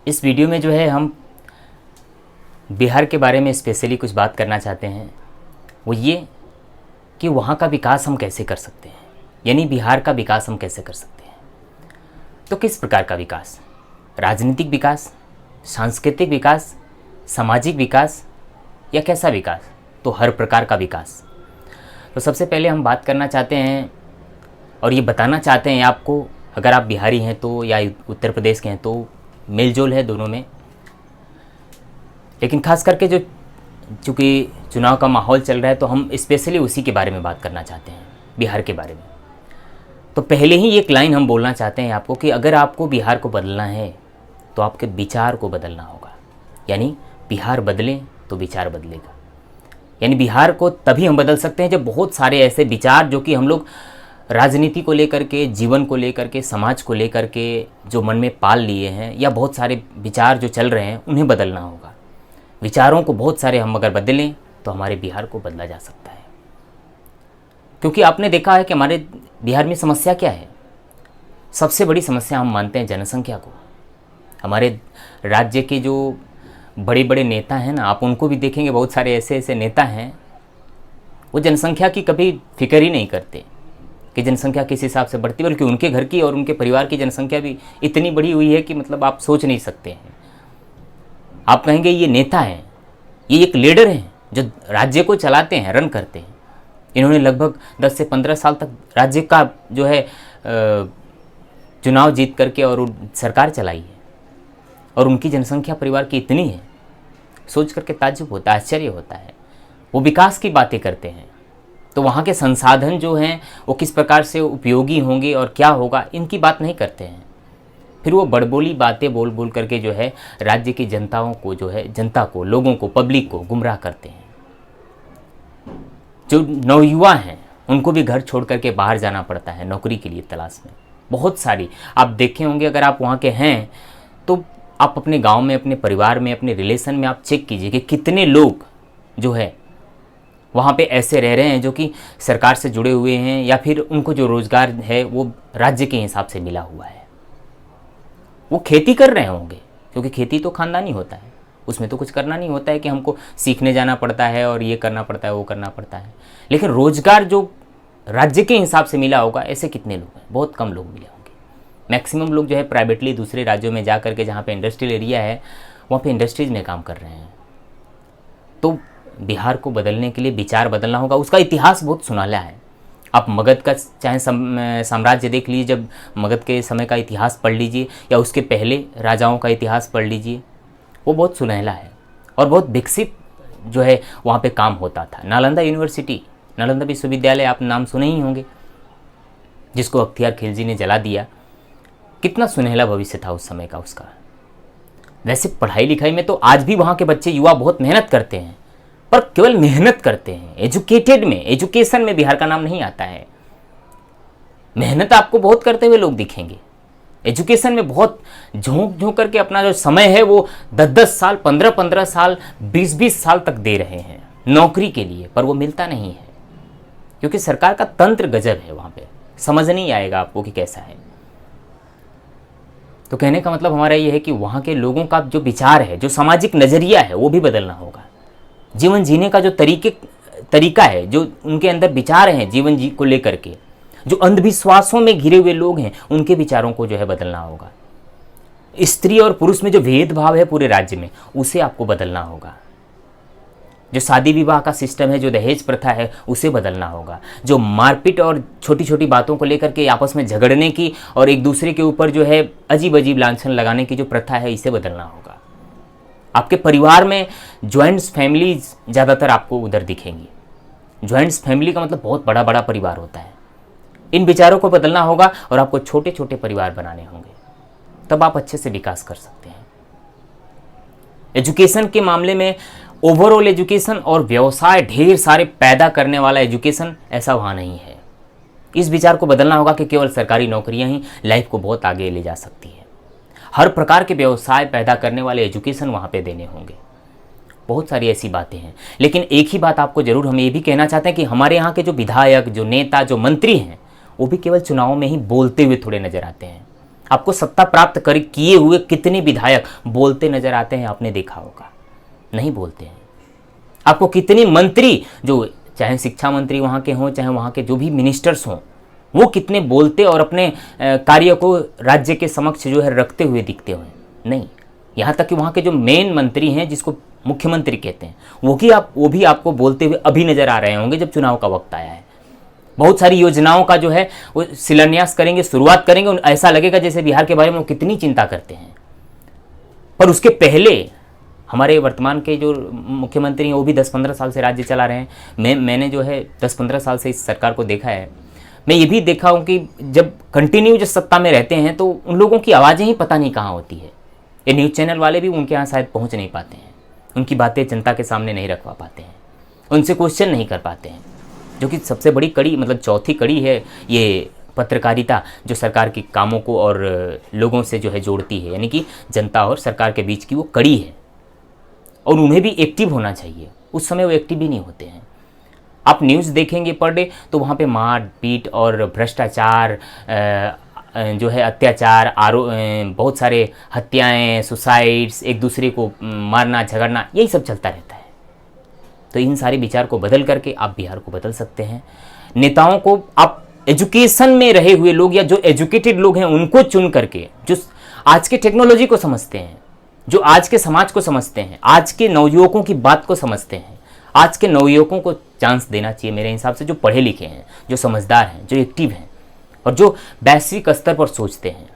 इस वीडियो में जो है हम बिहार के बारे में स्पेशली कुछ बात करना चाहते हैं। वो ये कि वहाँ का विकास हम कैसे कर सकते हैं, यानी बिहार का विकास हम कैसे कर सकते हैं। तो किस प्रकार का विकास? राजनीतिक विकास, सांस्कृतिक विकास, सामाजिक विकास या कैसा विकास? तो हर प्रकार का विकास। तो सबसे पहले हम बात करना चाहते हैं और ये बताना चाहते हैं आपको, अगर आप बिहारी हैं तो या उत्तर प्रदेश के हैं तो मेलजोल है दोनों में, लेकिन खास करके जो चूँकि चुनाव का माहौल चल रहा है तो हम स्पेशली उसी के बारे में बात करना चाहते हैं, बिहार के बारे में। तो पहले ही एक लाइन हम बोलना चाहते हैं आपको कि अगर आपको बिहार को बदलना है तो आपके विचार को बदलना होगा। यानी बिहार बदले तो विचार बदलेगा। यानी बिहार को तभी हम बदल सकते हैं जब बहुत सारे ऐसे विचार जो कि हम लोग राजनीति को लेकर के, जीवन को लेकर के, समाज को लेकर के जो मन में पाल लिए हैं, या बहुत सारे विचार जो चल रहे हैं उन्हें बदलना होगा। विचारों को बहुत सारे हम अगर बदलें तो हमारे बिहार को बदला जा सकता है। क्योंकि आपने देखा है कि हमारे बिहार में समस्या क्या है। सबसे बड़ी समस्या हम मानते हैं जनसंख्या को। हमारे राज्य के जो बड़े बड़े नेता हैं ना, आप उनको भी देखेंगे, बहुत सारे ऐसे ऐसे नेता हैं वो जनसंख्या की कभी फिक्र ही नहीं करते कि जनसंख्या किस हिसाब से बढ़ती, बल्कि उनके घर की और उनके परिवार की जनसंख्या भी इतनी बड़ी हुई है कि मतलब आप सोच नहीं सकते हैं। आप कहेंगे ये नेता हैं, ये एक लीडर हैं जो राज्य को चलाते हैं, रन करते हैं। इन्होंने लगभग 10 से 15 साल तक राज्य का जो है चुनाव जीत करके और सरकार चलाई है, और उनकी जनसंख्या परिवार की इतनी है, सोच करके ताज्जुब होता है, आश्चर्य होता है। वो विकास की बातें करते हैं तो वहाँ के संसाधन जो हैं वो किस प्रकार से उपयोगी होंगे और क्या होगा, इनकी बात नहीं करते हैं। फिर वो बड़बोली बातें बोल बोल करके जो है राज्य की जनताओं को जो है, जनता को, लोगों को, पब्लिक को गुमराह करते हैं। जो नवयुवा हैं उनको भी घर छोड़ करके बाहर जाना पड़ता है नौकरी के लिए तलाश में। बहुत सारी आप देखे होंगे, अगर आप वहाँ के हैं तो आप अपने गांव में, अपने परिवार में, अपने रिलेशन में आप चेक कीजिए कि कितने लोग जो है वहाँ पे ऐसे रह रहे हैं जो कि सरकार से जुड़े हुए हैं, या फिर उनको जो रोज़गार है वो राज्य के हिसाब से मिला हुआ है। वो खेती कर रहे होंगे, क्योंकि खेती तो खानदानी होता है, उसमें तो कुछ करना नहीं होता है कि हमको सीखने जाना पड़ता है और ये करना पड़ता है, वो करना पड़ता है। लेकिन रोज़गार जो राज्य के हिसाब से मिला होगा, ऐसे कितने लोग हैं? बहुत कम लोग मिले होंगे। मैक्सिमम लोग जो है प्राइवेटली दूसरे राज्यों में जा करके, जहाँ पे इंडस्ट्रियल एरिया है वहाँ पे इंडस्ट्रीज में काम कर रहे हैं। तो बिहार को बदलने के लिए विचार बदलना होगा। उसका इतिहास बहुत सुनहला है। आप मगध का चाहे साम्राज्य देख लीजिए, जब मगध के समय का इतिहास पढ़ लीजिए, या उसके पहले राजाओं का इतिहास पढ़ लीजिए, वो बहुत सुनहला है और बहुत विकसित जो है वहाँ पे काम होता था। नालंदा यूनिवर्सिटी, नालंदा विश्वविद्यालय, आप नाम सुने ही होंगे, जिसको अख्तियार खिलजी ने जला दिया। कितना सुनहला भविष्य था उस समय का उसका। वैसे पढ़ाई लिखाई में तो आज भी वहाँ के बच्चे, युवा बहुत मेहनत करते हैं, पर केवल मेहनत करते हैं। एजुकेटेड में, एजुकेशन में बिहार का नाम नहीं आता है। मेहनत आपको बहुत करते हुए लोग दिखेंगे, एजुकेशन में बहुत झोंक झोंक करके अपना जो समय है वो 10-10 साल, 15-15 साल, 20-20 साल तक दे रहे हैं नौकरी के लिए, पर वो मिलता नहीं है। क्योंकि सरकार का तंत्र गजब है, वहाँ पे समझ नहीं आएगा आपको कि कैसा है। तो कहने का मतलब हमारा ये है कि वहाँ के लोगों का जो विचार है, जो सामाजिक नज़रिया है, वो भी बदलना होगा। जीवन जीने का जो तरीका है, जो उनके अंदर विचार हैं जीवन को लेकर के, जो अंधविश्वासों में घिरे हुए लोग हैं, उनके विचारों को जो है बदलना होगा। स्त्री और पुरुष में जो भेदभाव है पूरे राज्य में, उसे आपको बदलना होगा। जो शादी विवाह का सिस्टम है, जो दहेज प्रथा है, उसे बदलना होगा। जो मारपीट और छोटी छोटी बातों को लेकर के आपस में झगड़ने की और एक दूसरे के ऊपर जो है अजीब अजीब लांछन लगाने की जो प्रथा है, इसे बदलना होगा। आपके परिवार में जॉइंट्स फैमिलीज ज़्यादातर आपको उधर दिखेंगी। जॉइंट्स फैमिली का मतलब बहुत बड़ा बड़ा परिवार होता है। इन विचारों को बदलना होगा और आपको छोटे छोटे परिवार बनाने होंगे, तब आप अच्छे से विकास कर सकते हैं। एजुकेशन के मामले में ओवरऑल एजुकेशन और व्यवसाय ढेर सारे पैदा करने वाला एजुकेशन, ऐसा वहाँ नहीं है। इस विचार को बदलना होगा कि केवल सरकारी नौकरियां ही लाइफ को बहुत आगे ले जा सकती है। हर प्रकार के व्यवसाय पैदा करने वाले एजुकेशन वहाँ पे देने होंगे। बहुत सारी ऐसी बातें हैं, लेकिन एक ही बात आपको ज़रूर हम ये भी कहना चाहते हैं कि हमारे यहाँ के जो विधायक, जो नेता, जो मंत्री हैं, वो भी केवल चुनाव में ही बोलते हुए थोड़े नज़र आते हैं। आपको सत्ता प्राप्त कर किए हुए कितने विधायक बोलते नजर आते हैं, आपने देखा होगा? नहीं बोलते हैं। आपको कितने मंत्री, जो चाहे शिक्षा मंत्री वहाँ के हों, चाहे वहाँ के जो भी मिनिस्टर्स हों, वो कितने बोलते और अपने कार्य को राज्य के समक्ष जो है रखते हुए दिखते हुए? नहीं। यहाँ तक कि वहाँ के जो मेन मंत्री हैं, जिसको मुख्यमंत्री कहते हैं, वो भी आपको बोलते हुए अभी नजर आ रहे होंगे जब चुनाव का वक्त आया है। बहुत सारी योजनाओं का जो है वो शिलान्यास करेंगे, शुरुआत करेंगे, ऐसा लगेगा जैसे बिहार के बारे में वो कितनी चिंता करते हैं। पर उसके पहले हमारे वर्तमान के जो मुख्यमंत्री हैं वो भी 10-15 साल से राज्य चला रहे हैं। मैंने जो है 10-15 साल से इस सरकार को देखा है। मैं ये भी देखा हूँ कि जब कंटिन्यू जो सत्ता में रहते हैं तो उन लोगों की आवाज़ें ही पता नहीं कहाँ होती है। ये न्यूज़ चैनल वाले भी उनके यहाँ शायद पहुँच नहीं पाते हैं, उनकी बातें जनता के सामने नहीं रखवा पाते हैं, उनसे क्वेश्चन नहीं कर पाते हैं, जो कि सबसे बड़ी कड़ी, मतलब चौथी कड़ी है ये पत्रकारिता, जो सरकार के कामों को और लोगों से जो है जोड़ती है, यानी कि जनता और सरकार के बीच की वो कड़ी है। और उन्हें भी एक्टिव होना चाहिए, उस समय वो एक्टिव भी नहीं होते हैं। आप न्यूज़ देखेंगे पर डे तो वहाँ पे मार पीट और भ्रष्टाचार, जो है अत्याचार, बहुत सारे हत्याएं, सुसाइड्स, एक दूसरे को मारना झगड़ना, यही सब चलता रहता है। तो इन सारे विचार को बदल करके आप बिहार को बदल सकते हैं। नेताओं को आप एजुकेशन में रहे हुए लोग या जो एजुकेटेड लोग हैं उनको चुन करके, जो आज के टेक्नोलॉजी को समझते हैं, जो आज के समाज को समझते हैं, आज के नवयुवकों की बात को समझते हैं, आज के नवयुवकों को चांस देना चाहिए मेरे हिसाब से, जो पढ़े लिखे हैं, जो समझदार हैं, जो एक्टिव हैं और जो वैश्विक स्तर पर सोचते हैं।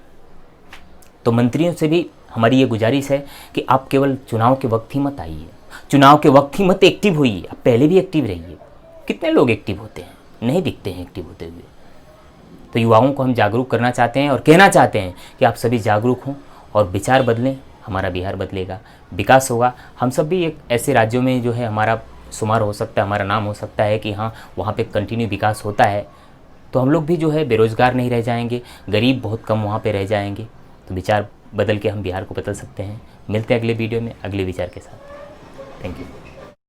तो मंत्रियों से भी हमारी ये गुजारिश है कि आप केवल चुनाव के वक्त ही मत आइए, चुनाव के वक्त ही मत एक्टिव होइए, आप पहले भी एक्टिव रहिए। कितने लोग एक्टिव होते हैं, नहीं दिखते हैं एक्टिव होते हुए। तो युवाओं को हम जागरूक करना चाहते हैं और कहना चाहते हैं कि आप सभी जागरूक हों और विचार बदलें, हमारा बिहार बदलेगा, विकास होगा। हम सब भी एक ऐसे राज्यों में जो है हमारा शुमार हो सकता है, हमारा नाम हो सकता है कि हाँ वहाँ पे कंटिन्यू विकास होता है, तो हम लोग भी जो है बेरोज़गार नहीं रह जाएंगे, गरीब बहुत कम वहाँ पे रह जाएंगे। तो विचार बदल के हम बिहार को बदल सकते हैं। मिलते हैं अगले वीडियो में अगले विचार के साथ। Thank you.